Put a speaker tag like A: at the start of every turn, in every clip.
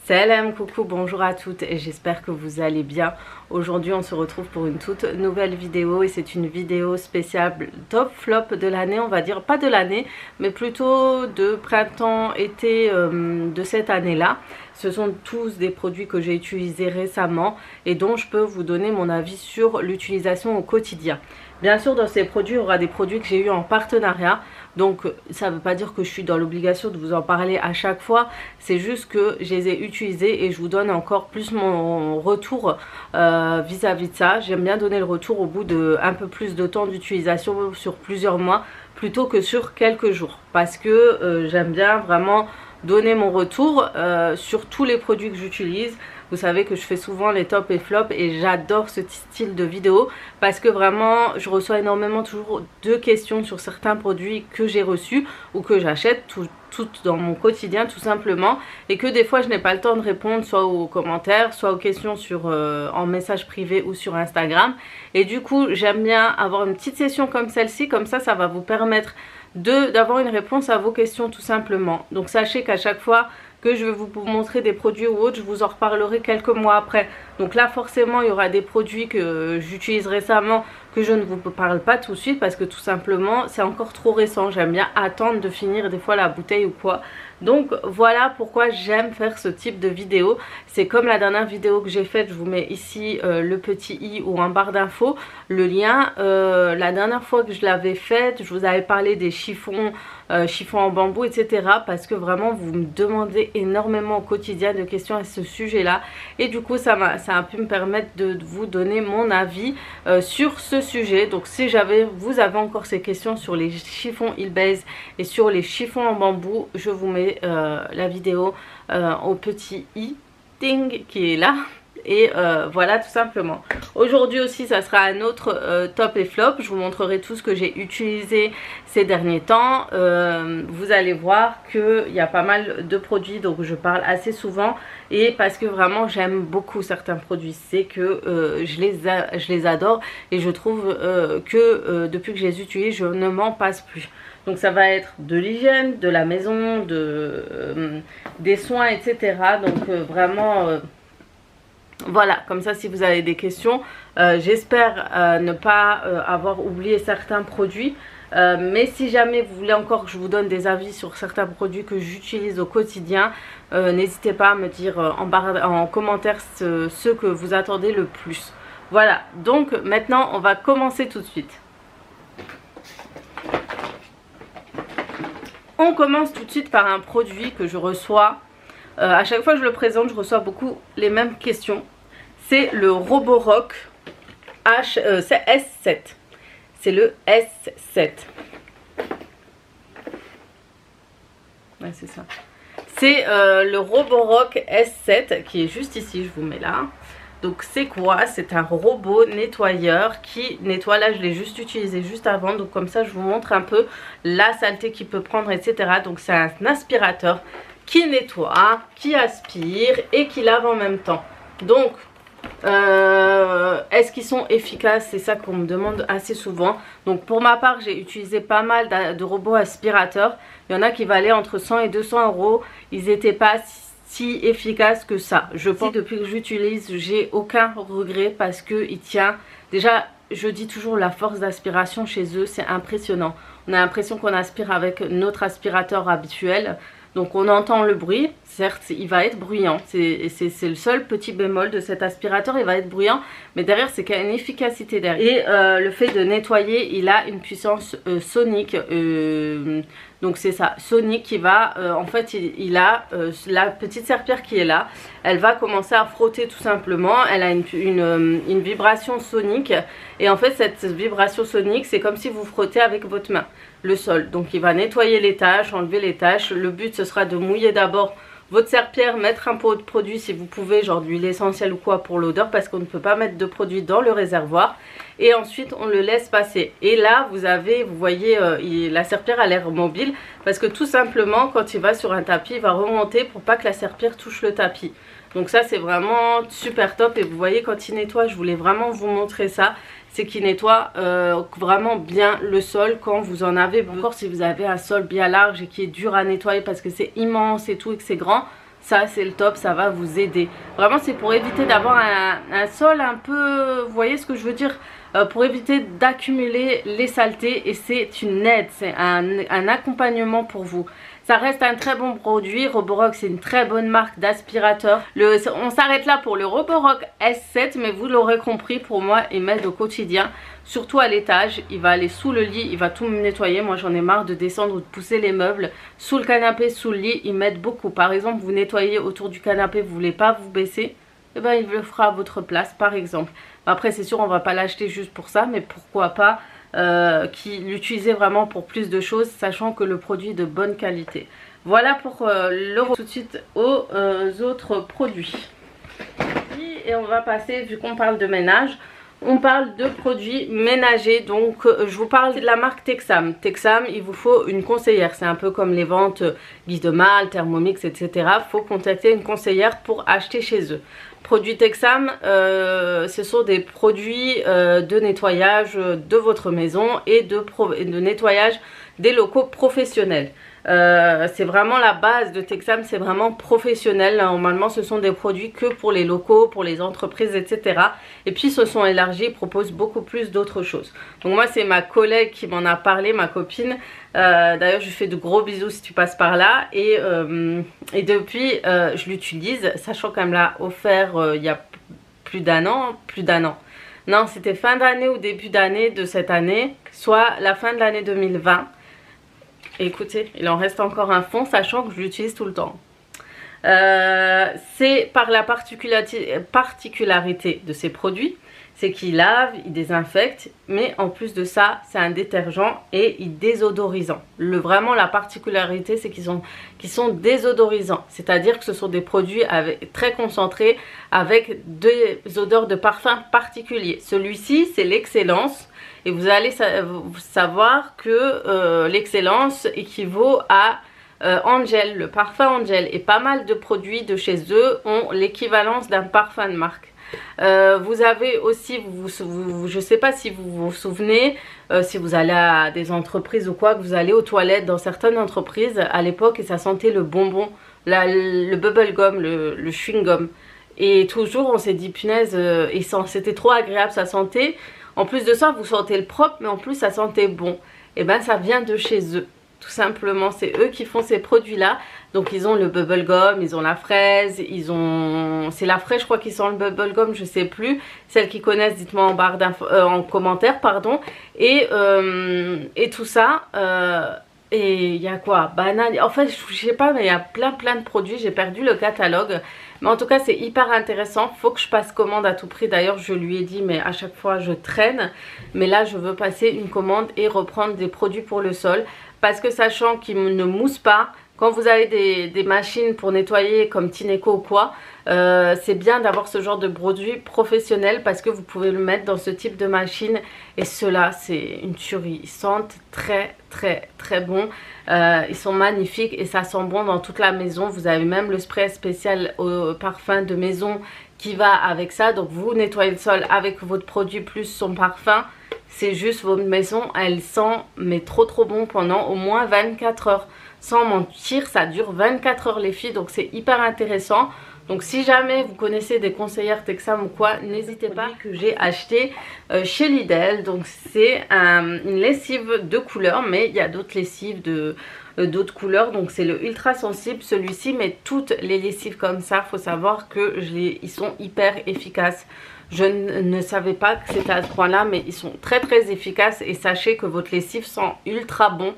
A: Salam, coucou, bonjour à toutes et j'espère que vous allez bien. Aujourd'hui on se retrouve pour une toute nouvelle vidéo et c'est une vidéo spéciale top flop de l'année, on va dire, pas de l'année mais plutôt de printemps-été de cette année-là. Ce sont tous des produits que j'ai utilisés récemment et dont je peux vous donner mon avis sur l'utilisation au quotidien. Bien sûr, dans ces produits, il y aura des produits que j'ai eu en partenariat. Donc, ça ne veut pas dire que je suis dans l'obligation de vous en parler à chaque fois. C'est juste que je les ai utilisés et je vous donne encore plus mon retour vis-à-vis de ça. J'aime bien donner le retour au bout de un peu plus de temps d'utilisation sur plusieurs mois plutôt que sur quelques jours. Parce que j'aime bien vraiment donner mon retour sur tous les produits que j'utilise. Vous savez que je fais souvent les tops et flops et j'adore ce style de vidéo parce que vraiment je reçois énormément toujours de questions sur certains produits que j'ai reçus ou que j'achète tout dans mon quotidien tout simplement, et que des fois je n'ai pas le temps de répondre soit aux commentaires soit aux questions sur en message privé ou sur Instagram, et du coup j'aime bien avoir une petite session comme celle-ci, comme ça va vous permettre d'avoir une réponse à vos questions tout simplement. Donc sachez qu'à chaque fois que je vais vous montrer des produits ou autres, je vous en reparlerai quelques mois après. Donc là forcément il y aura des produits que j'utilise récemment que je ne vous parle pas tout de suite parce que tout simplement c'est encore trop récent. J'aime bien attendre de finir des fois la bouteille ou quoi. Donc voilà pourquoi j'aime faire ce type de vidéo. C'est comme la dernière vidéo que j'ai faite, je vous mets ici le petit i ou en barre d'infos, le lien. La dernière fois que je l'avais faite, je vous avais parlé des chiffons, chiffons en bambou, etc. Parce que vraiment vous me demandez énormément au quotidien de questions à ce sujet là. Et du coup ça a pu me permettre de vous donner mon avis sur ce sujet. Donc si vous avez encore ces questions sur les chiffons Hillbase et sur les chiffons en bambou, je vous mets la vidéo au petit i ting qui est là. Et voilà tout simplement. Aujourd'hui aussi ça sera un autre top et flop. Je vous montrerai tout ce que j'ai utilisé ces derniers temps. Vous allez voir qu'il y a pas mal de produits donc je parle assez souvent. Et parce que vraiment j'aime beaucoup certains produits. C'est que je les adore. Et je trouve que depuis que je les utilise je ne m'en passe plus. Donc ça va être de l'hygiène, de la maison, des soins, etc. Donc vraiment... voilà, comme ça si vous avez des questions, j'espère ne pas avoir oublié certains produits. Mais si jamais vous voulez encore que je vous donne des avis sur certains produits que j'utilise au quotidien, n'hésitez pas à me dire en commentaire ceux que vous attendez le plus. Voilà, donc maintenant on va commencer tout de suite. On commence tout de suite par un produit que je reçois. À chaque fois que je le présente, je reçois beaucoup les mêmes questions. C'est le Roborock S7. C'est le S7. Ouais, c'est ça. C'est le Roborock S7 qui est juste ici, je vous mets là. Donc c'est quoi? C'est un robot nettoyeur qui nettoie. Là je l'ai juste utilisé juste avant, donc comme ça je vous montre un peu la saleté qu'il peut prendre, etc. Donc c'est un aspirateur qui nettoie, qui aspire et qui lave en même temps. Donc est-ce qu'ils sont efficaces? C'est ça qu'on me demande assez souvent. Donc pour ma part j'ai utilisé pas mal de robots aspirateurs. Il y en a qui valaient entre 100 et 200 €. Ils n'étaient pas si efficaces que ça. Je pense que depuis que j'utilise j'ai aucun regret parce que il tient. Déjà je dis toujours la force d'aspiration chez eux, c'est impressionnant. On a l'impression qu'on aspire avec notre aspirateur habituel. Donc on entend le bruit, certes il va être bruyant, c'est le seul petit bémol de cet aspirateur, il va être bruyant, mais derrière c'est qu'il y a une efficacité derrière. Et le fait de nettoyer, il a une puissance sonique, donc c'est ça, sonique qui va, en fait il a la petite serpillère qui est là, elle va commencer à frotter tout simplement, elle a une vibration sonique, et en fait cette vibration sonique c'est comme si vous frottez avec votre main le sol. Donc il va nettoyer les taches, enlever les taches. Le but ce sera de mouiller d'abord votre serpillère, mettre un peu de produit si vous pouvez, genre d'huile essentielle ou quoi pour l'odeur, parce qu'on ne peut pas mettre de produit dans le réservoir. Et ensuite on le laisse passer. Et là vous voyez la serpillère a l'air mobile parce que tout simplement quand il va sur un tapis il va remonter pour pas que la serpillère touche le tapis. Donc ça c'est vraiment super top. Et vous voyez quand il nettoie, je voulais vraiment vous montrer ça, c'est qu'il nettoie vraiment bien le sol quand vous en avez. Encore si vous avez un sol bien large et qui est dur à nettoyer parce que c'est immense et tout et que c'est grand, ça c'est le top, ça va vous aider. Vraiment c'est pour éviter d'avoir un sol un peu, vous voyez ce que je veux dire, pour éviter d'accumuler les saletés, et c'est une aide, c'est un accompagnement pour vous. Ça reste un très bon produit. Roborock, c'est une très bonne marque d'aspirateur. On s'arrête là pour le Roborock S7, mais vous l'aurez compris, pour moi, il m'aide au quotidien. Surtout à l'étage, il va aller sous le lit, il va tout me nettoyer. Moi, j'en ai marre de descendre ou de pousser les meubles. Sous le canapé, sous le lit, il m'aide beaucoup. Par exemple, vous nettoyez autour du canapé, vous voulez pas vous baisser, eh ben, il le fera à votre place, par exemple. Après, c'est sûr, on va pas l'acheter juste pour ça, mais pourquoi pas l'utiliser vraiment pour plus de choses, sachant que le produit est de bonne qualité. Voilà pour tout de suite aux autres produits. Et on va passer, vu qu'on parle de ménage, on parle de produits ménagers. Donc je vous parle de la marque Texam. Texam, il vous faut une conseillère. C'est un peu comme les ventes Guy de Mal, Thermomix, etc. Il faut contacter une conseillère pour acheter chez eux. Produits Texam, ce sont des produits de nettoyage de votre maison et de nettoyage des locaux professionnels. C'est vraiment la base de Texam, c'est vraiment professionnel. Normalement, ce sont des produits que pour les locaux, pour les entreprises, etc. Et puis, ils se sont élargis, ils proposent beaucoup plus d'autres choses. Donc moi, c'est ma collègue qui m'en a parlé, ma copine. D'ailleurs, je lui fais de gros bisous si tu passes par là. Et depuis, je l'utilise, sachant qu'elle me l'a offert il y a plus d'un an. Non, c'était fin d'année ou début d'année de cette année, soit la fin de l'année 2020. Écoutez, il en reste encore un fond, sachant que je l'utilise tout le temps. C'est par la particularité de ces produits, c'est qu'il lave, il désinfecte, mais en plus de ça, c'est un détergent et il désodorisant. Vraiment, la particularité, c'est qu'ils sont désodorisants, c'est-à-dire que ce sont des produits très concentrés avec des odeurs de parfum particuliers. Celui-ci, c'est l'excellence. Et vous allez savoir que l'excellence équivaut à Angel, le parfum Angel. Et pas mal de produits de chez eux ont l'équivalence d'un parfum de marque. Vous avez aussi, je ne sais pas si vous vous souvenez, si vous allez à des entreprises ou quoi, que vous allez aux toilettes dans certaines entreprises à l'époque et ça sentait le bonbon, le bubble gum, le chewing gum. Et toujours on s'est dit punaise, c'était trop agréable, ça sentait. En plus de ça, vous sentez le propre, mais en plus ça sentait bon. Et ben ça vient de chez eux, tout simplement. C'est eux qui font ces produits-là. Donc ils ont le bubblegum, ils ont la fraise, c'est la fraise, je crois qu'ils sont le bubblegum, je sais plus. Celles qui connaissent, dites-moi en barre en commentaire, pardon. Et tout ça. Et il y a quoi? Banane. En fait, je sais pas, mais il y a plein de produits. J'ai perdu le catalogue. Mais en tout cas, c'est hyper intéressant. Faut que je passe commande à tout prix. D'ailleurs, je lui ai dit, mais à chaque fois, je traîne. Mais là, je veux passer une commande et reprendre des produits pour le sol. Parce que sachant qu'ils ne moussent pas, quand vous avez des machines pour nettoyer comme Tineco ou quoi, c'est bien d'avoir ce genre de produit professionnel parce que vous pouvez le mettre dans ce type de machine. Et ceux-là, c'est une tuerie. Ils sentent très bon. Ils sont magnifiques et ça sent bon dans toute la maison. Vous avez même le spray spécial au parfum de maison qui va avec ça. Donc vous nettoyez le sol avec votre produit plus son parfum. C'est juste votre maison, elle sent mais trop bon pendant au moins 24 heures. Sans mentir, ça dure 24 heures les filles, donc c'est hyper intéressant. Donc si jamais vous connaissez des conseillères Texam ou quoi, n'hésitez pas. Que j'ai acheté chez Lidl. Donc c'est une lessive de couleur, mais il y a d'autres lessives d'autres couleurs. Donc c'est le ultra sensible celui-ci, mais toutes les lessives comme ça, faut savoir que ils sont hyper efficaces. Je ne savais pas que c'était à ce point là, mais ils sont très efficaces. Et sachez que votre lessive sent ultra bon.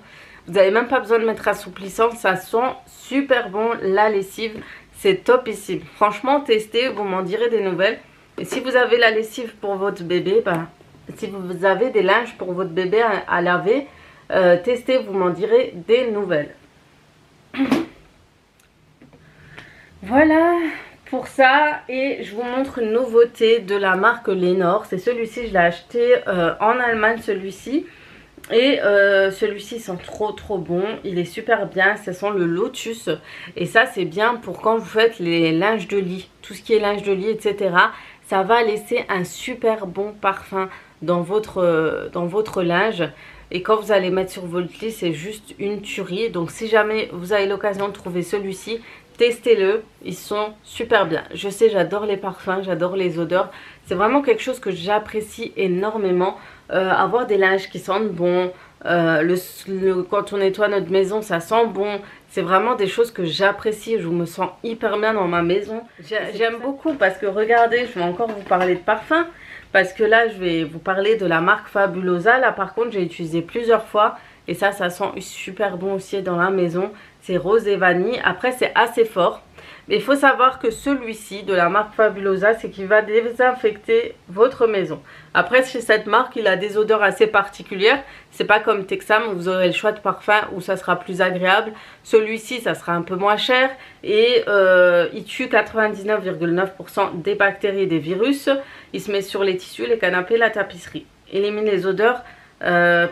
A: Vous n'avez même pas besoin de mettre assouplissant, ça sent super bon la lessive. C'est topissime. Franchement, testez, vous m'en direz des nouvelles. Et si vous avez la lessive pour votre bébé, si vous avez des linges pour votre bébé à laver, testez, vous m'en direz des nouvelles. Voilà pour ça. Et je vous montre une nouveauté de la marque Lenor. C'est celui-ci, je l'ai acheté en Allemagne, celui-ci. Et celui-ci sent trop bon, il est super bien, ça sent le lotus. Et ça c'est bien pour quand vous faites les linges de lit, tout ce qui est linge de lit, etc. Ça va laisser un super bon parfum dans votre linge. Et quand vous allez mettre sur votre lit, c'est juste une tuerie. Donc si jamais vous avez l'occasion de trouver celui-ci, testez-le, ils sont super bien. Je sais, j'adore les parfums, j'adore les odeurs. C'est vraiment quelque chose que j'apprécie énormément. Avoir des linges qui sentent bon, quand on nettoie notre maison, ça sent bon. C'est vraiment des choses que j'apprécie. Je me sens hyper bien dans ma maison. J'aime beaucoup parce que regardez, je vais encore vous parler de parfum. Parce que là, je vais vous parler de la marque Fabulosa. Là, par contre, j'ai utilisé plusieurs fois. Et ça sent super bon aussi dans la maison. C'est rose et vanille. Après, c'est assez fort. Mais il faut savoir que celui-ci de la marque Fabulosa, c'est qu'il va désinfecter votre maison. Après, chez cette marque, il a des odeurs assez particulières. C'est pas comme Texam où vous aurez le choix de parfum où ça sera plus agréable. Celui-ci, ça sera un peu moins cher. Et il tue 99,9% des bactéries et des virus. Il se met sur les tissus, les canapés, la tapisserie. Élimine les odeurs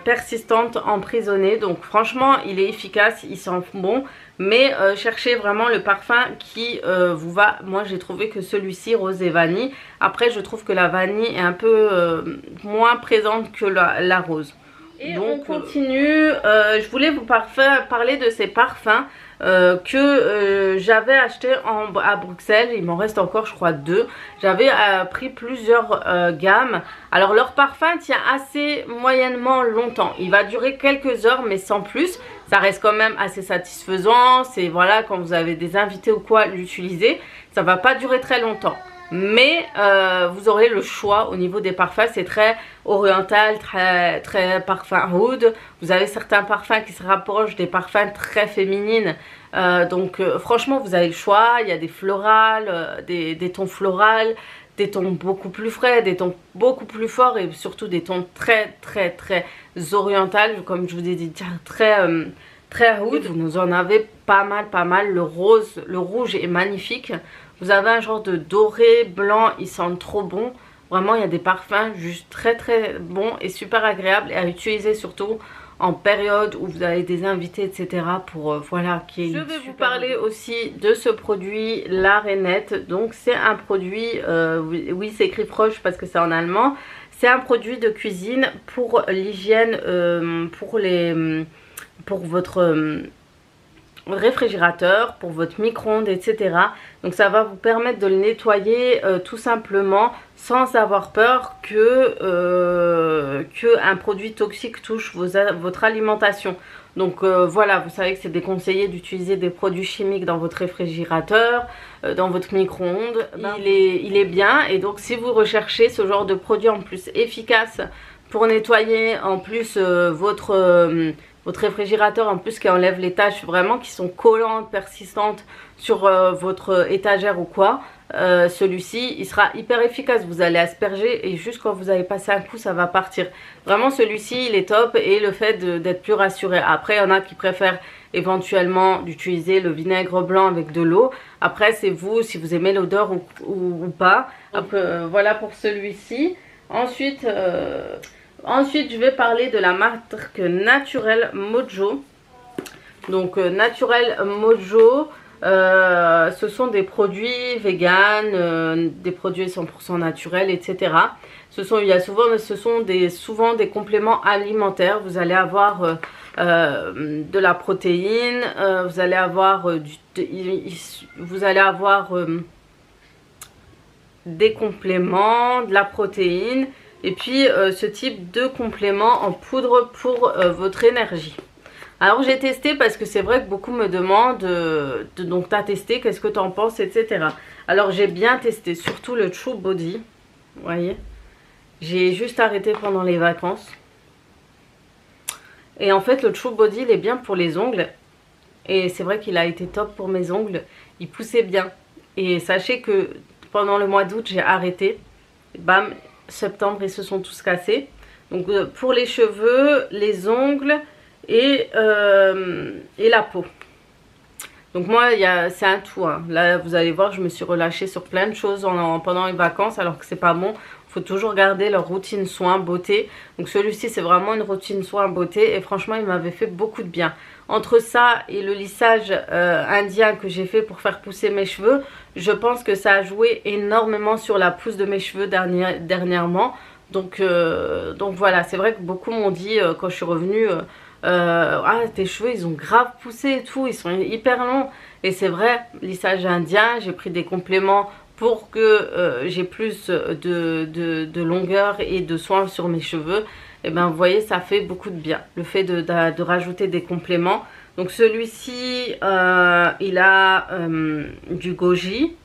A: persistante, emprisonnée. Donc franchement il est efficace, il sent bon, mais cherchez vraiment le parfum qui vous va. Moi j'ai trouvé que celui-ci rose et vanille. Après je trouve que la vanille est un peu moins présente que la rose. Et donc on continue. Je voulais vous parler de ces parfums que j'avais acheté à Bruxelles. Il m'en reste encore je crois 2. J'avais pris plusieurs gammes. Alors leur parfum tient assez moyennement longtemps. Il va durer quelques heures mais sans plus. Ça reste quand même assez satisfaisant. C'est voilà, quand vous avez des invités ou quoi, l'utiliser. Ça va pas durer très longtemps. Mais vous aurez le choix au niveau des parfums. C'est très oriental, très parfum oud. Vous avez certains parfums qui se rapprochent des parfums très féminines. Franchement vous avez le choix. Il y a des florales, des tons florales, des tons beaucoup plus frais, des tons beaucoup plus forts et surtout des tons très orientales, comme je vous ai dit, très oud. Vous en avez pas mal. Le rouge est magnifique. Vous avez un genre de doré, blanc, ils sentent trop bon. Vraiment, il y a des parfums juste très bons et super agréables à utiliser surtout en période où vous avez des invités, etc. pour voilà, qui est. Je vais vous parler aussi de ce produit, la Rainette. Donc c'est un produit, oui c'est écrit Frosch parce que c'est en allemand. C'est un produit de cuisine pour l'hygiène, pour votre réfrigérateur, pour votre micro-ondes, etc. Donc ça va vous permettre de le nettoyer tout simplement sans avoir peur que un produit toxique touche votre alimentation. Donc voilà, vous savez que c'est déconseillé d'utiliser des produits chimiques dans votre réfrigérateur, dans votre micro-ondes. Il est bien, et donc si vous recherchez ce genre de produit en plus efficace pour nettoyer en plus votre réfrigérateur, en plus qui enlève les taches vraiment qui sont collantes, persistantes sur votre étagère ou quoi, celui-ci il sera hyper efficace. Vous allez asperger et juste quand vous avez passé un coup ça va partir. Vraiment celui-ci il est top, et le fait d'être plus rassuré. Après il y en a qui préfèrent éventuellement d'utiliser le vinaigre blanc avec de l'eau. Après c'est vous si vous aimez l'odeur ou pas. Après, voilà pour celui-ci. Ensuite, je vais parler de la marque Naturel Mojo. Donc, Naturel Mojo, ce sont des produits vegan, des produits 100% naturels, etc. Ce sont souvent des compléments alimentaires. Vous allez avoir de la protéine, vous allez avoir des compléments, de la protéine. Et puis ce type de complément en poudre pour votre énergie. Alors j'ai testé parce que c'est vrai que beaucoup me demandent donc t'as testé, qu'est-ce que t'en penses, etc. Alors j'ai bien testé, surtout le True Body. Vous voyez, j'ai juste arrêté pendant les vacances. Et en fait le True Body il est bien pour les ongles. Et c'est vrai qu'il a été top pour mes ongles. Il poussait bien. Et sachez que pendant le mois d'août j'ai arrêté. Bam, septembre ils se sont tous cassés. Donc pour les cheveux, les ongles et la peau. Donc moi c'est un tout hein. Là vous allez voir, je me suis relâchée sur plein de choses pendant les vacances, alors que c'est pas bon. Il faut toujours garder leur routine soin beauté. Donc celui-ci c'est vraiment une routine soin beauté, et franchement il m'avait fait beaucoup de bien. Entre ça et le lissage indien que j'ai fait pour faire pousser mes cheveux, je pense que ça a joué énormément sur la pousse de mes cheveux dernièrement. Donc voilà, c'est vrai que beaucoup m'ont dit quand je suis revenue, ah tes cheveux ils ont grave poussé et tout, ils sont hyper longs. Et c'est vrai, lissage indien, j'ai pris des compléments pour que j'ai plus de longueur et de soin sur mes cheveux. Et bien vous voyez, ça fait beaucoup de bien, le fait de rajouter des compléments. Donc celui-ci, il a du goji,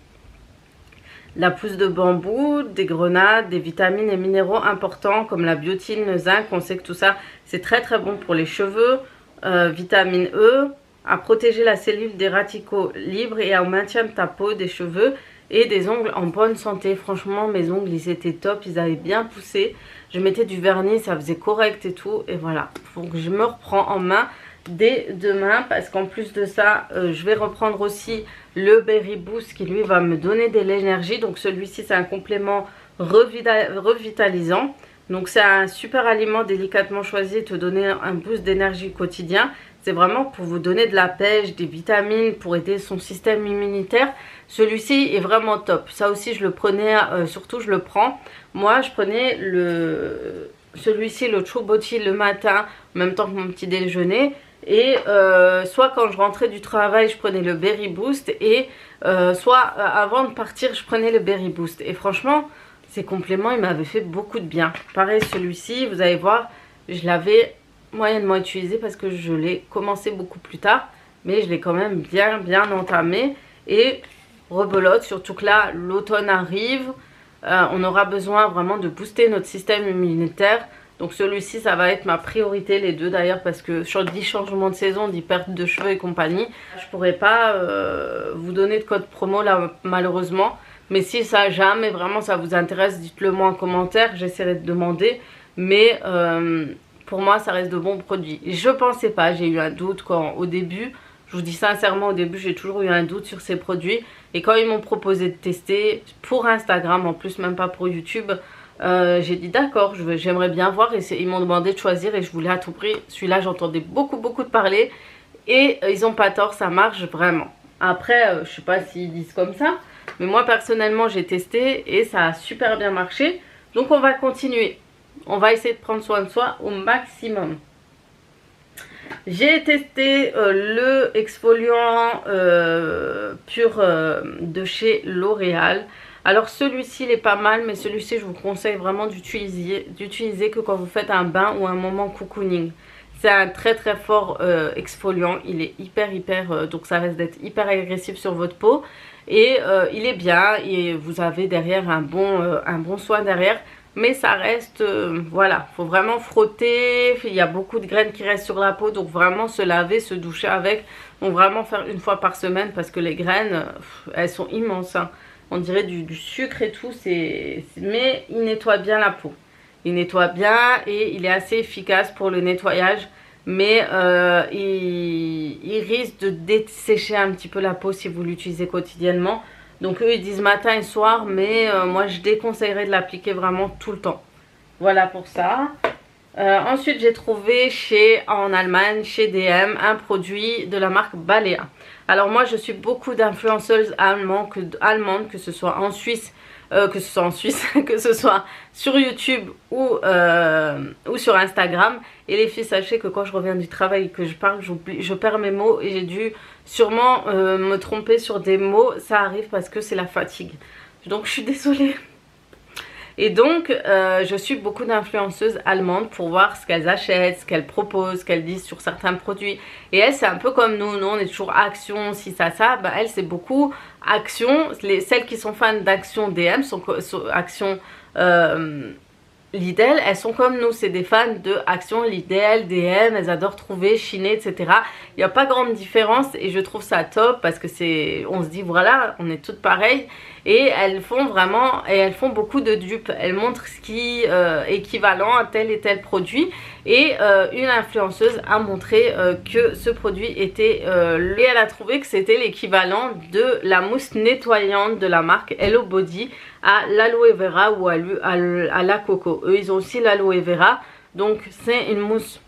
A: la pousse de bambou, des grenades, des vitamines et minéraux importants comme la biotine, le zinc. On sait que tout ça, c'est très très bon pour les cheveux. Vitamine E, à protéger la cellule des radicaux libres et à maintien de ta peau, des cheveux et des ongles en bonne santé. Franchement, mes ongles, ils étaient top, ils avaient bien poussé. Je mettais du vernis, ça faisait correct et tout. Et voilà, donc je me reprends en main dès demain parce qu'en plus de ça, je vais reprendre aussi le Berry Boost qui lui va me donner de l'énergie. Donc celui-ci, c'est un complément revitalisant. Donc c'est un super aliment délicatement choisi, te donner un boost d'énergie quotidien. C'est vraiment pour vous donner de la pêche, des vitamines, pour aider son système immunitaire. Celui-ci est vraiment top. Ça aussi je le prenais, surtout je le prends. Moi je prenais celui-ci, le Choboti, le matin, en même temps que mon petit déjeuner. Et soit quand je rentrais du travail je prenais le Berry Boost. Et soit avant de partir je prenais le Berry Boost. Et franchement ces compléments ils m'avaient fait beaucoup de bien. Pareil celui-ci, vous allez voir, je l'avais moyennement utilisé parce que je l'ai commencé beaucoup plus tard, mais je l'ai quand même bien entamé. Et rebelote, surtout que là l'automne arrive, on aura besoin vraiment de booster notre système immunitaire. Donc celui-ci ça va être ma priorité, les deux d'ailleurs, parce que sur 10 changements de saison, 10 pertes de cheveux et compagnie, je pourrais pas vous donner de code promo là malheureusement. Mais si ça jamais vraiment ça vous intéresse, dites-le moi en commentaire, j'essaierai de demander. Mais pour moi ça reste de bons produits. Je pensais pas, j'ai eu un doute au début, je vous dis sincèrement, au début j'ai toujours eu un doute sur ces produits. Et quand ils m'ont proposé de tester pour Instagram, en plus même pas pour YouTube, j'ai dit d'accord, j'aimerais bien voir. Et ils m'ont demandé de choisir et je voulais à tout prix. Celui-là j'entendais beaucoup de parler. Et ils ont pas tort, ça marche vraiment. Après je sais pas s'ils disent comme ça, mais moi personnellement j'ai testé et ça a super bien marché. Donc on va continuer. On va essayer de prendre soin de soi au maximum. J'ai testé le exfoliant pur de chez L'Oréal. Alors celui-ci il est pas mal, mais celui-ci je vous conseille vraiment d'utiliser que quand vous faites un bain ou un moment cocooning. C'est un très fort exfoliant, il est hyper donc ça reste d'être hyper agressif sur votre peau. Et il est bien et vous avez derrière un bon soin derrière. Mais ça reste, voilà, faut vraiment frotter, il y a beaucoup de graines qui restent sur la peau, donc vraiment se laver, se doucher avec, donc vraiment faire une fois par semaine parce que les graines, elles sont immenses, hein. On dirait du sucre et tout, mais il nettoie bien la peau. Il nettoie bien et il est assez efficace pour le nettoyage, mais il risque de dessécher un petit peu la peau si vous l'utilisez quotidiennement. Donc eux ils disent matin et soir, mais moi je déconseillerais de l'appliquer vraiment tout le temps. Voilà pour ça. Ensuite j'ai trouvé en Allemagne, chez DM, un produit de la marque Balea. Alors moi je suis beaucoup d'influenceuses allemandes, que ce soit en Suisse, que ce soit sur YouTube ou sur Instagram. Et les filles, sachez que quand je reviens du travail et que je parle, je perds mes mots et j'ai dû sûrement me tromper sur des mots. Ça arrive parce que c'est la fatigue. Donc je suis désolée. Et donc je suis beaucoup d'influenceuses allemandes pour voir ce qu'elles achètent, ce qu'elles proposent, ce qu'elles disent sur certains produits. Et elles c'est un peu comme nous, on est toujours Action, si ça, bah, elles c'est beaucoup Action. Celles qui sont fans d'Action DM, Action Lidl, elles sont comme nous, c'est des fans de Action, Lidl, DM, elles adorent trouver, chiner, etc. Il n'y a pas grande différence et je trouve ça top parce que on se dit voilà, on est toutes pareilles. Et elles font vraiment, et elles font beaucoup de dupes. Elles montrent ce qui est équivalent à tel et tel produit. Et une influenceuse a montré que ce produit était, et elle a trouvé que c'était l'équivalent de la mousse nettoyante de la marque Hello Body à l'aloe vera ou à la coco. Eux ils ont aussi l'aloe vera. Donc c'est une mousse,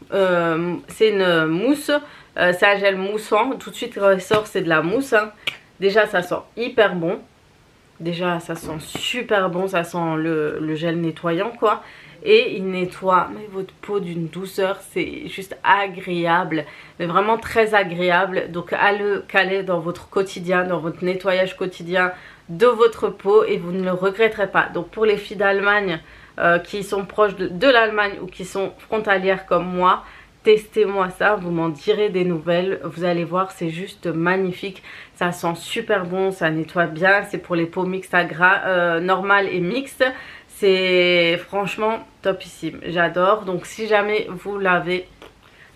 A: c'est un gel moussant. Tout de suite quand elle sort c'est de la mousse, hein. Déjà ça sent hyper bon. Déjà, ça sent super bon, ça sent le gel nettoyant quoi. Et il nettoie mais votre peau d'une douceur, c'est juste agréable, mais vraiment très agréable. Donc à le caler dans votre quotidien, dans votre nettoyage quotidien de votre peau et vous ne le regretterez pas. Donc pour les filles d'Allemagne qui sont proches de l'Allemagne ou qui sont frontalières comme moi, testez-moi ça, vous m'en direz des nouvelles. Vous allez voir, c'est juste magnifique. Ça sent super bon, ça nettoie bien. C'est pour les peaux mixtes à gras, normales et mixtes. C'est franchement topissime. J'adore. Donc si jamais vous l'avez,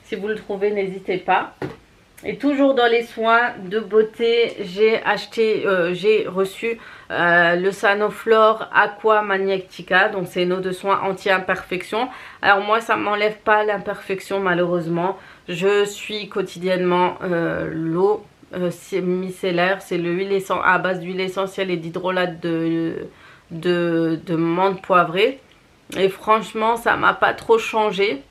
A: si vous le trouvez, n'hésitez pas. Et toujours dans les soins de beauté, j'ai reçu le Sanoflore Aqua Magnetica. Donc c'est une eau de soin anti-imperfection. Alors moi ça m'enlève pas l'imperfection malheureusement. Je suis quotidiennement l'eau micellaire. C'est l'huile à base d'huile essentielle et d'hydrolat de menthe poivrée. Et franchement ça m'a pas trop changé.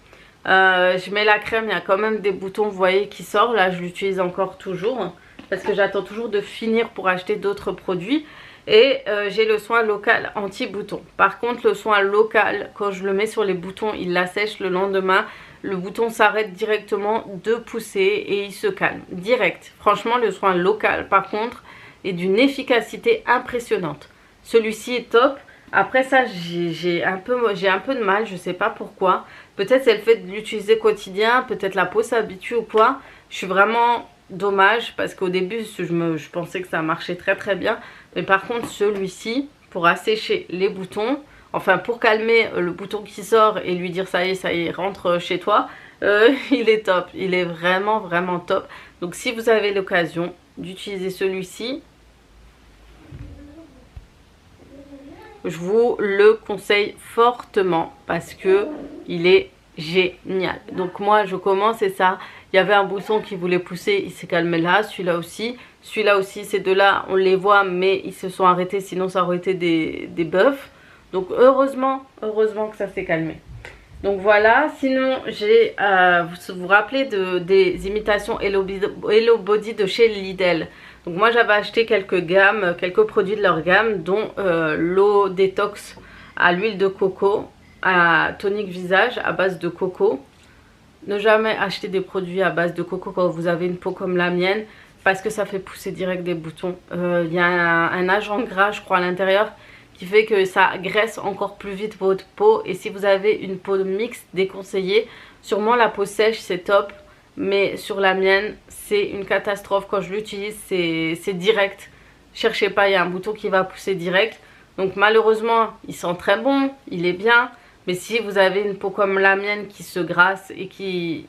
A: Je mets la crème, il y a quand même des boutons, vous voyez, qui sortent. Là, je l'utilise encore toujours parce que j'attends toujours de finir pour acheter d'autres produits. Et j'ai le soin local anti-bouton. Par contre, le soin local, quand je le mets sur les boutons, il l'assèche le lendemain. Le bouton s'arrête directement de pousser et il se calme. Direct. Franchement, le soin local, par contre, est d'une efficacité impressionnante. Celui-ci est top. Après ça, j'ai un peu de mal, je sais pas pourquoi. Peut-être c'est le fait de l'utiliser quotidien, peut-être la peau s'habitue ou quoi. Je suis vraiment dommage parce qu'au début, je pensais que ça marchait très très bien. Mais par contre, celui-ci, pour assécher les boutons, enfin pour calmer le bouton qui sort et lui dire ça y est, rentre chez toi, il est top. Il est vraiment vraiment top. Donc si vous avez l'occasion d'utiliser celui-ci, je vous le conseille fortement parce que il est génial. Donc moi je commence et ça, il y avait un bouton qui voulait pousser, il s'est calmé là, celui-là aussi, ces deux-là on les voit mais ils se sont arrêtés, sinon ça aurait été des bœufs. Donc heureusement que ça s'est calmé. Donc voilà, sinon j'ai, vous vous rappelez des imitations Hello Body de chez Lidl. Donc moi j'avais acheté quelques produits de leur gamme, dont l'eau détox à l'huile de coco, à tonique visage à base de coco. Ne jamais acheter des produits à base de coco quand vous avez une peau comme la mienne, parce que ça fait pousser direct des boutons. Il y a un agent gras je crois à l'intérieur qui fait que ça graisse encore plus vite votre peau. Et si vous avez une peau mixte, déconseillée. Sûrement la peau sèche c'est top, mais sur la mienne c'est une catastrophe. Quand je l'utilise c'est direct, cherchez pas, il y a un bouton qui va pousser direct. Donc malheureusement il sent très bon, il est bien, mais si vous avez une peau comme la mienne qui se grasse et qui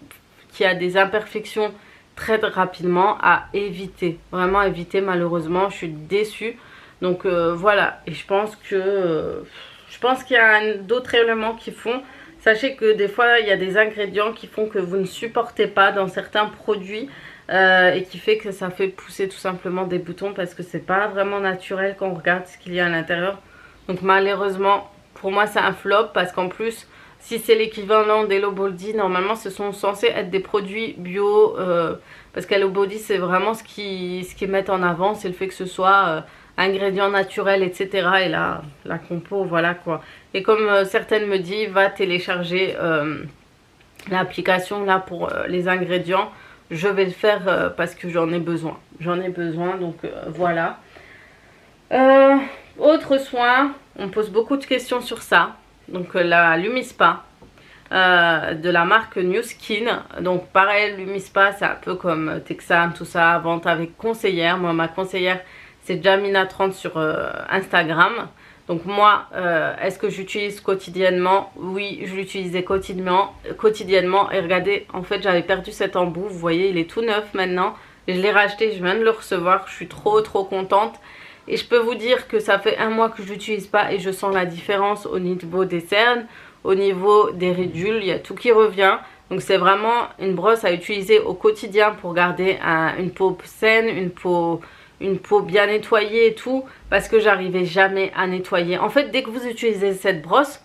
A: a des imperfections très rapidement, à éviter, vraiment éviter. Malheureusement je suis déçue. Donc voilà, et je pense qu'il y a d'autres éléments qui font. Sachez que des fois il y a des ingrédients qui font que vous ne supportez pas dans certains produits et qui fait que ça fait pousser tout simplement des boutons parce que c'est pas vraiment naturel quand on regarde ce qu'il y a à l'intérieur. Donc malheureusement pour moi c'est un flop parce qu'en plus si c'est l'équivalent d'Hello Body, normalement ce sont censés être des produits bio parce qu'Hello Body c'est vraiment ce qu'ils mettent en avant, c'est le fait que ce soit ingrédients naturels etc. Et là la compo voilà quoi. Et comme certaines me disent, va télécharger l'application là pour les ingrédients. Je vais le faire parce que j'en ai besoin. Donc voilà. Autre soin, on pose beaucoup de questions sur ça. Donc la Lumispa de la marque New Skin. Donc pareil, Lumispa c'est un peu comme Texan, tout ça, vente avec conseillère. Moi ma conseillère c'est Jamina30 sur Instagram. Donc moi, est-ce que j'utilise quotidiennement? Oui, je l'utilisais quotidiennement. Et regardez, en fait j'avais perdu cet embout. Vous voyez, il est tout neuf maintenant. Je l'ai racheté, je viens de le recevoir. Je suis trop contente. Et je peux vous dire que ça fait un mois que je l'utilise pas et je sens la différence au niveau des cernes, au niveau des ridules. Il y a tout qui revient. Donc c'est vraiment une brosse à utiliser au quotidien pour garder une peau saine, une peau bien nettoyée et tout, parce que j'arrivais jamais à nettoyer. En fait dès que vous utilisez cette brosse,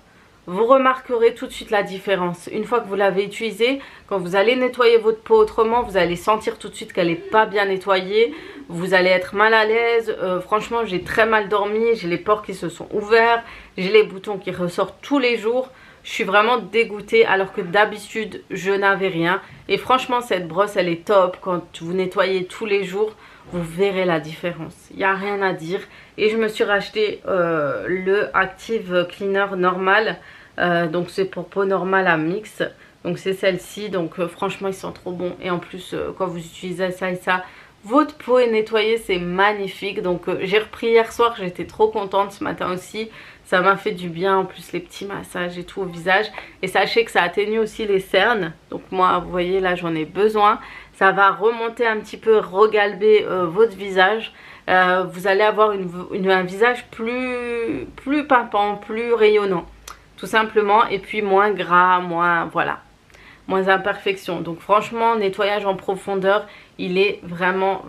A: vous remarquerez tout de suite la différence. Une fois que vous l'avez utilisé, quand vous allez nettoyer votre peau autrement, vous allez sentir tout de suite qu'elle n'est pas bien nettoyée. Vous allez être mal à l'aise. Franchement, j'ai très mal dormi. J'ai les pores qui se sont ouverts. J'ai les boutons qui ressortent tous les jours. Je suis vraiment dégoûtée alors que d'habitude, je n'avais rien. Et franchement, cette brosse, elle est top. Quand vous nettoyez tous les jours, vous verrez la différence. Il n'y a rien à dire. Et je me suis racheté le Active Cleaner normal. Donc c'est pour peau normale à mix. Donc c'est celle-ci. Donc franchement, ils sont trop bons. Et en plus, quand vous utilisez ça et ça, votre peau est nettoyée, c'est magnifique. Donc j'ai repris hier soir, j'étais trop contente, ce matin aussi. Ça m'a fait du bien, en plus les petits massages et tout au visage. Et sachez que ça atténue aussi les cernes. Donc moi, vous voyez, là j'en ai besoin. Ça va remonter un petit peu, regalber votre visage. Vous allez avoir un visage plus pimpant, plus rayonnant. Tout simplement. Et puis moins gras, moins imperfection. Donc franchement, nettoyage en profondeur, il est vraiment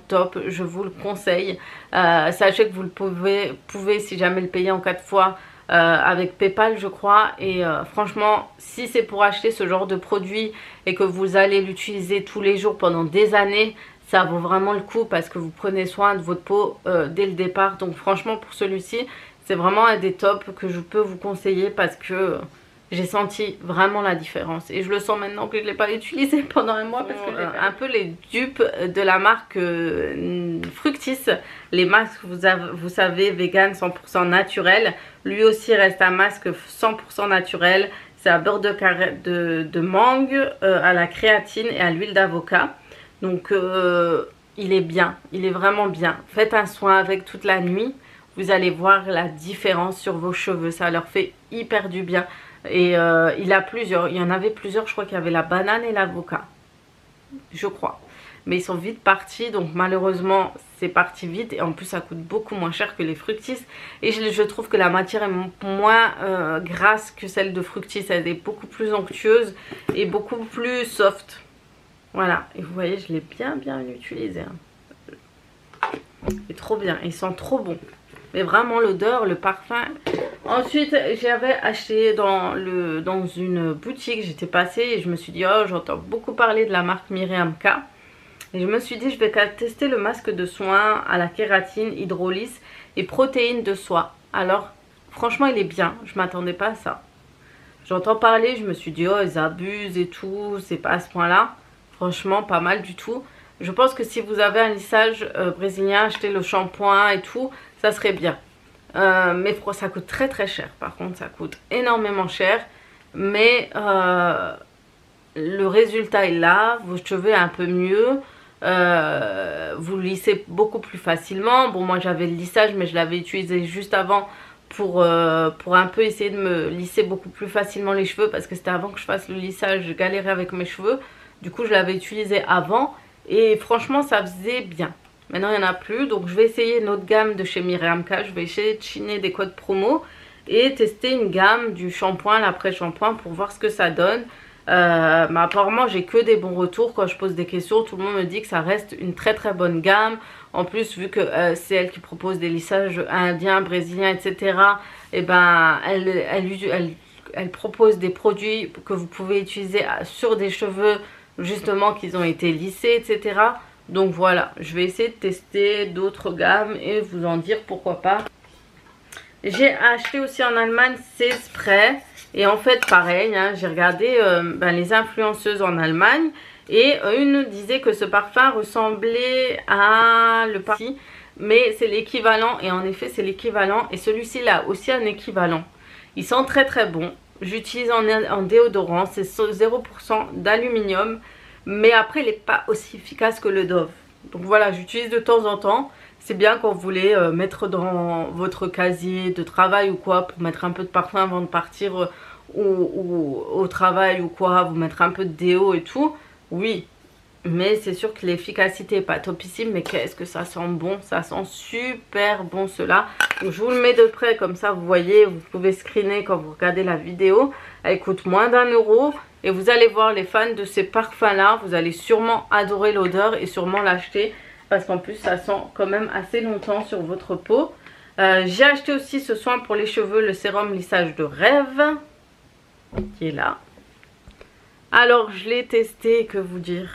A: top. Je vous le conseille. Sachez que vous le pouvez si jamais le payer en 4 fois avec PayPal, je crois. Et franchement, si c'est pour acheter ce genre de produit et que vous allez l'utiliser tous les jours pendant des années, ça vaut vraiment le coup parce que vous prenez soin de votre peau dès le départ. Donc franchement, pour celui-ci, c'est vraiment un des tops que je peux vous conseiller parce que j'ai senti vraiment la différence. Et je le sens maintenant que je ne l'ai pas utilisé pendant un mois parce que j'ai un peu les dupes de la marque Fructis. Les masques, vous savez, vegan 100% naturel. Lui aussi reste un masque 100% naturel. C'est à beurre de mangue, à la créatine et à l'huile d'avocat. Donc il est bien, il est vraiment bien. Faites un soin avec toute la nuit. Vous allez voir la différence sur vos cheveux. Ça leur fait hyper du bien. Et il y en avait plusieurs, je crois qu'il y avait la banane et l'avocat, je crois. Mais ils sont vite partis, donc malheureusement c'est parti vite. Et en plus ça coûte beaucoup moins cher que les Fructis. Et je trouve que la matière est moins grasse que celle de Fructis. Elle est beaucoup plus onctueuse et beaucoup plus soft. Voilà, et vous voyez, je l'ai bien utilisé. Il est trop bien, il sent trop bon. Mais vraiment l'odeur, le parfum. Ensuite, j'avais acheté dans une boutique, j'étais passée et je me suis dit, oh, j'entends beaucoup parler de la marque Miriam K. Et je me suis dit, je vais tester le masque de soin à la kératine, hydrolyse et protéines de soie. Alors, franchement, il est bien. Je ne m'attendais pas à ça. J'entends parler, je me suis dit, oh, ils abusent et tout, c'est pas à ce point-là. Franchement, pas mal du tout. Je pense que si vous avez un lissage brésilien, achetez le shampoing et tout, ça serait bien. Mais ça coûte très cher. Par contre, ça coûte énormément cher. Mais le résultat est là. Vos cheveux un peu mieux. Vous lissez beaucoup plus facilement. Bon, moi j'avais le lissage, mais je l'avais utilisé juste avant pour un peu essayer de me lisser beaucoup plus facilement les cheveux. Parce que c'était avant que je fasse le lissage, je galérais avec mes cheveux. Du coup, je l'avais utilisé avant. Et franchement, ça faisait bien. Maintenant, il n'y en a plus. Donc, je vais essayer une autre gamme de chez Miriam K. Je vais essayer de chiner des codes promo. Et tester une gamme du shampoing, l'après-shampoing, pour voir ce que ça donne. Mais apparemment, j'ai que des bons retours. Quand je pose des questions, tout le monde me dit que ça reste une très bonne gamme. En plus, vu que c'est elle qui propose des lissages indiens, brésiliens, etc. Et ben, elle propose des produits que vous pouvez utiliser sur des cheveux justement qu'ils ont été lissés, etc. Donc voilà, je vais essayer de tester d'autres gammes et vous en dire pourquoi pas. J'ai acheté aussi en Allemagne ces sprays. Et en fait pareil, hein, j'ai regardé les influenceuses en Allemagne. Et une disait que ce parfum ressemblait à le parfum. Mais c'est l'équivalent, et en effet c'est l'équivalent. Et celui-ci là aussi un équivalent. Il sent très bon. J'utilise en déodorant, c'est 0% d'aluminium. Mais après, il n'est pas aussi efficace que le Dove. Donc voilà, j'utilise de temps en temps. C'est bien quand vous voulez mettre dans votre casier de travail ou quoi, pour mettre un peu de parfum avant de partir ou au travail ou quoi, vous mettre un peu de déo et tout. Oui, mais c'est sûr que l'efficacité n'est pas topissime. Mais qu'est-ce que ça sent bon, ça sent super bon cela. Donc je vous le mets de près comme ça, vous voyez, vous pouvez screener quand vous regardez la vidéo. Elle coûte moins d'1 €. Et vous allez voir, les fans de ces parfums là, vous allez sûrement adorer l'odeur et sûrement l'acheter. Parce qu'en plus ça sent quand même assez longtemps sur votre peau. J'ai acheté aussi ce soin pour les cheveux, le sérum lissage de rêve, qui est là. Alors je l'ai testé, que vous dire.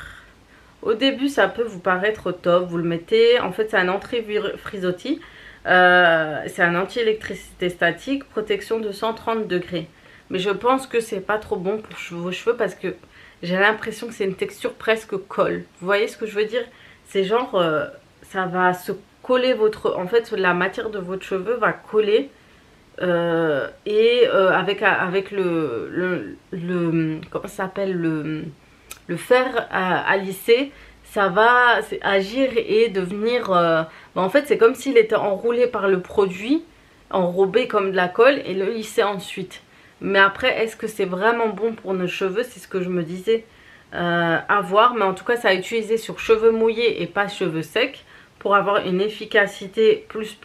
A: Au début ça peut vous paraître top, vous le mettez, en fait c'est un anti-frisottis, c'est un anti-électricité statique, protection de 130 degrés. Mais je pense que c'est pas trop bon pour vos cheveux parce que j'ai l'impression que c'est une texture presque colle. Vous voyez ce que je veux dire? C'est genre, ça va se coller votre... En fait, la matière de votre cheveu va coller avec comment ça s'appelle, le fer à lisser, ça va agir et devenir... en fait, c'est comme s'il était enroulé par le produit, enrobé comme de la colle et le lisser ensuite. Mais après, est-ce que c'est vraiment bon pour nos cheveux? C'est ce que je me disais. À voir, mais en tout cas, ça a utilisé sur cheveux mouillés et pas cheveux secs pour avoir une efficacité plus.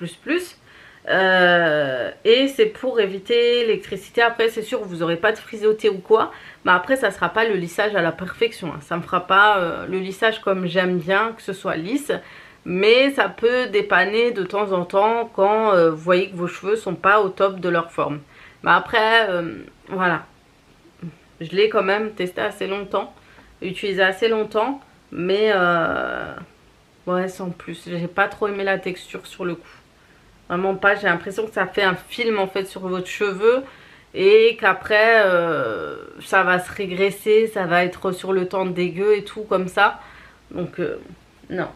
A: Et c'est pour éviter l'électricité. Après, c'est sûr, vous n'aurez pas de frisotté ou quoi. Mais après, ça ne sera pas le lissage à la perfection. Hein. Ça ne me fera pas le lissage comme j'aime bien, que ce soit lisse. Mais ça peut dépanner de temps en temps quand vous voyez que vos cheveux ne sont pas au top de leur forme. Mais après, voilà. Je l'ai quand même testé assez longtemps. Utilisé assez longtemps. Mais, ouais, sans plus. J'ai pas trop aimé la texture sur le coup. Vraiment pas, j'ai l'impression que ça fait un film en fait sur votre cheveu et qu'après ça va se régresser, ça va être sur le temps dégueu et tout comme ça. Donc non.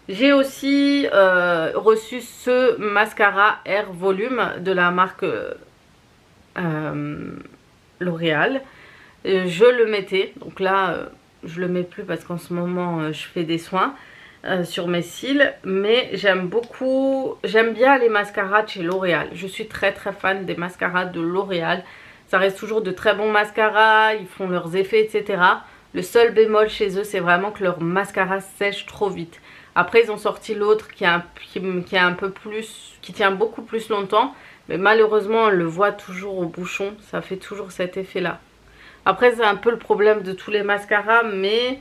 A: J'ai aussi reçu ce mascara Air Volume de la marque L'Oréal. Je le mettais, donc là je le mets plus parce qu'en ce moment je fais des soins. Sur mes cils, mais j'aime bien les mascaras de chez L'Oréal. Je suis très fan des mascaras de L'Oréal. Ça reste toujours de très bons mascaras, ils font leurs effets, etc. Le seul bémol chez eux, c'est vraiment que leur mascara sèche trop vite. Après, ils ont sorti l'autre qui tient beaucoup plus longtemps, mais malheureusement, on le voit toujours au bouchon. Ça fait toujours cet effet-là. Après, c'est un peu le problème de tous les mascaras, mais...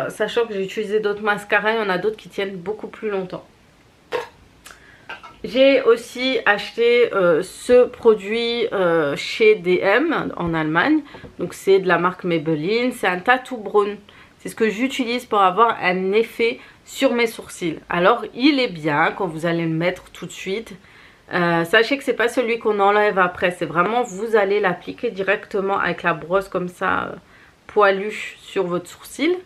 A: sachant que j'ai utilisé d'autres mascaras, il y en a d'autres qui tiennent beaucoup plus longtemps. J'ai aussi acheté ce produit chez DM en Allemagne. Donc c'est de la marque Maybelline, c'est un tattoo brown. C'est ce que j'utilise pour avoir un effet sur mes sourcils. Alors il est bien quand vous allez le mettre tout de suite. Sachez que c'est pas celui qu'on enlève après, c'est vraiment vous allez l'appliquer directement avec la brosse comme ça poilu sur votre sourcil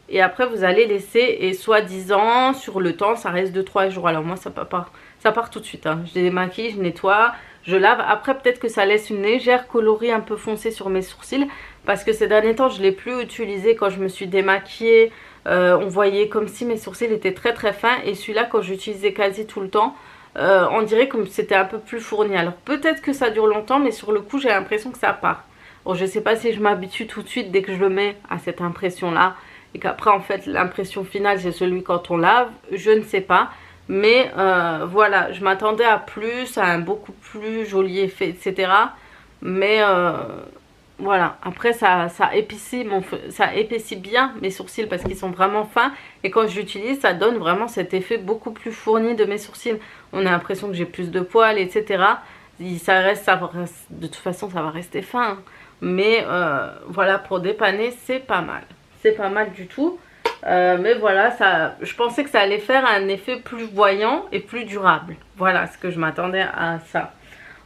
A: et après vous allez laisser, et soi-disant sur le temps ça reste 2-3 jours. Alors moi ça part tout de suite hein. Je démaquille, je nettoie, je lave. Après peut-être que ça laisse une légère coloris un peu foncé sur mes sourcils parce que ces derniers temps je l'ai plus utilisé. Quand je me suis démaquillée on voyait comme si mes sourcils étaient très fins, et celui-là quand j'utilisais quasi tout le temps on dirait comme c'était un peu plus fourni. Alors peut-être que ça dure longtemps, mais sur le coup j'ai l'impression que ça part. Bon, je ne sais pas si je m'habitue tout de suite dès que je le mets à cette impression là et qu'après en fait l'impression finale c'est celui quand on lave, je ne sais pas. Mais voilà, je m'attendais à plus, à un beaucoup plus joli effet, etc. Mais voilà, après ça épaissit bien mes sourcils parce qu'ils sont vraiment fins. Et quand je l'utilise, ça donne vraiment cet effet beaucoup plus fourni de mes sourcils. On a l'impression que j'ai plus de poils, etc. De toute façon ça va rester fin hein. Mais voilà, pour dépanner c'est pas mal. C'est pas mal du tout. Mais voilà, je pensais que ça allait faire un effet plus voyant et plus durable. Voilà ce que je m'attendais à ça.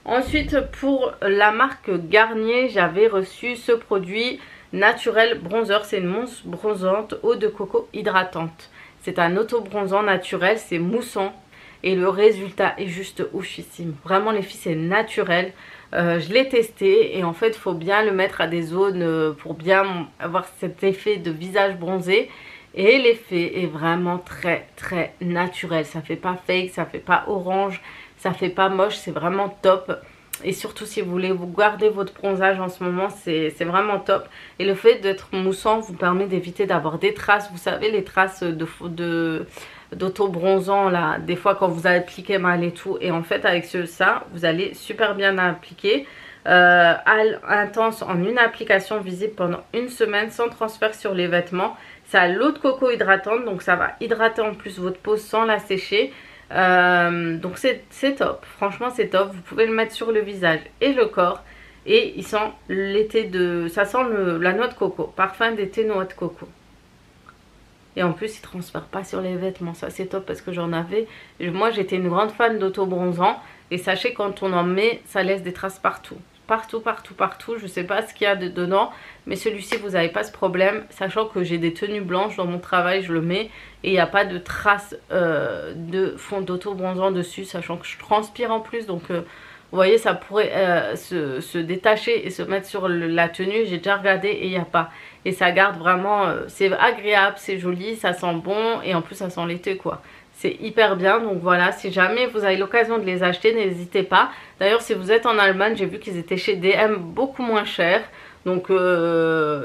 A: Ensuite pour la marque Garnier, j'avais reçu ce produit naturel bronzer. C'est une mousse bronzante eau de coco hydratante. C'est un auto-bronzant naturel, c'est moussant. Et le résultat est juste oufissime. Vraiment les filles, c'est naturel. Je l'ai testé et en fait il faut bien le mettre à des zones pour bien avoir cet effet de visage bronzé. Et l'effet est vraiment très naturel. Ça fait pas fake, ça fait pas orange, ça fait pas moche, c'est vraiment top. Et surtout si vous voulez vous garder votre bronzage en ce moment, c'est vraiment top. Et le fait d'être moussant vous permet d'éviter d'avoir des traces. Vous savez les traces d'auto-bronzant là, des fois quand vous appliquez mal et tout. Et en fait avec ça, vous allez super bien appliquer. Intense en une application, visible pendant une semaine sans transfert sur les vêtements. Ça a l'eau de coco hydratante, donc ça va hydrater en plus votre peau sans la sécher. Donc c'est top, franchement c'est top. Vous pouvez le mettre sur le visage et le corps. Et il sent l'été de... Ça sent la noix de coco, parfum d'été noix de coco. Et en plus il ne transfère pas sur les vêtements, ça c'est top parce que j'en avais. Moi j'étais une grande fan d'auto-bronzant. Et sachez quand on en met, ça laisse des traces partout. Partout, partout, partout. Je ne sais pas ce qu'il y a dedans. Mais celui-ci, vous n'avez pas ce problème. Sachant que j'ai des tenues blanches dans mon travail, je le mets. Et il n'y a pas de traces de fond d'auto-bronzant dessus. Sachant que je transpire en plus. Donc, vous voyez, ça pourrait se détacher et se mettre sur la tenue. J'ai déjà regardé et il n'y a pas. Et ça garde vraiment... c'est agréable, c'est joli, ça sent bon. Et en plus, ça sent l'été, quoi. C'est hyper bien, donc voilà, si jamais vous avez l'occasion de les acheter, n'hésitez pas. D'ailleurs, si vous êtes en Allemagne, j'ai vu qu'ils étaient chez DM beaucoup moins chers. Donc,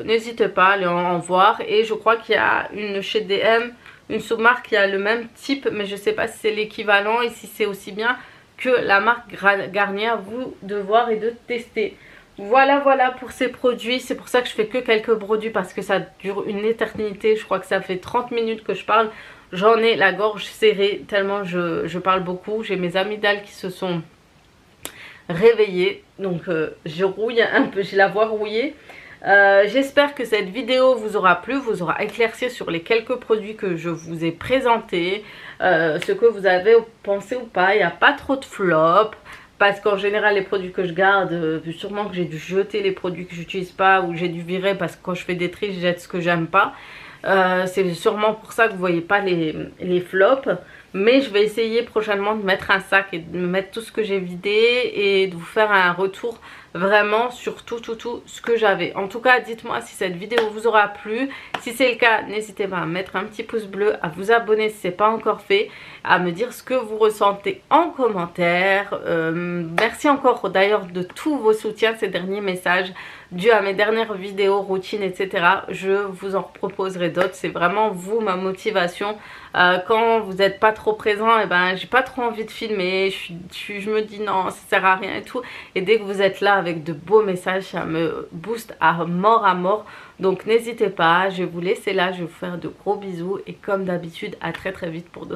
A: n'hésitez pas à aller en voir. Et je crois qu'il y a une chez DM, une sous-marque qui a le même type, mais je ne sais pas si c'est l'équivalent et si c'est aussi bien que la marque Garnier. À vous de voir et de tester. Voilà, voilà pour ces produits. C'est pour ça que je fais que quelques produits parce que ça dure une éternité. Je crois que ça fait 30 minutes que je parle. J'en ai la gorge serrée tellement je parle beaucoup. J'ai mes amygdales qui se sont réveillées. Donc je rouille un peu, j'ai la voix rouillée. J'espère que cette vidéo vous aura plu, vous aura éclairci sur les quelques produits que je vous ai présentés. Ce que vous avez pensé ou pas. Il n'y a pas trop de flop. Parce qu'en général les produits que je garde, sûrement que j'ai dû jeter les produits que j'utilise pas. Ou j'ai dû virer parce que quand je fais des tris je jette ce que j'aime pas. C'est sûrement pour ça que vous voyez pas les flops. Mais je vais essayer prochainement de mettre un sac et de mettre tout ce que j'ai vidé et de vous faire un retour vraiment sur tout ce que j'avais. En tout cas, dites-moi si cette vidéo vous aura plu. Si c'est le cas, n'hésitez pas à mettre un petit pouce bleu, à vous abonner si ce n'est pas encore fait, à me dire ce que vous ressentez en commentaire. Merci encore d'ailleurs de tous vos soutiens, ces derniers messages dû à mes dernières vidéos, routines, etc. Je vous en proposerai d'autres. C'est vraiment vous ma motivation. Quand vous n'êtes pas trop présent, et ben j'ai pas trop envie de filmer. Je me dis non, ça sert à rien et tout. Et dès que vous êtes là avec de beaux messages, ça me booste à mort. Donc n'hésitez pas. Je vais vous laisser là. Je vais vous faire de gros bisous. Et comme d'habitude, à très vite pour d'autres.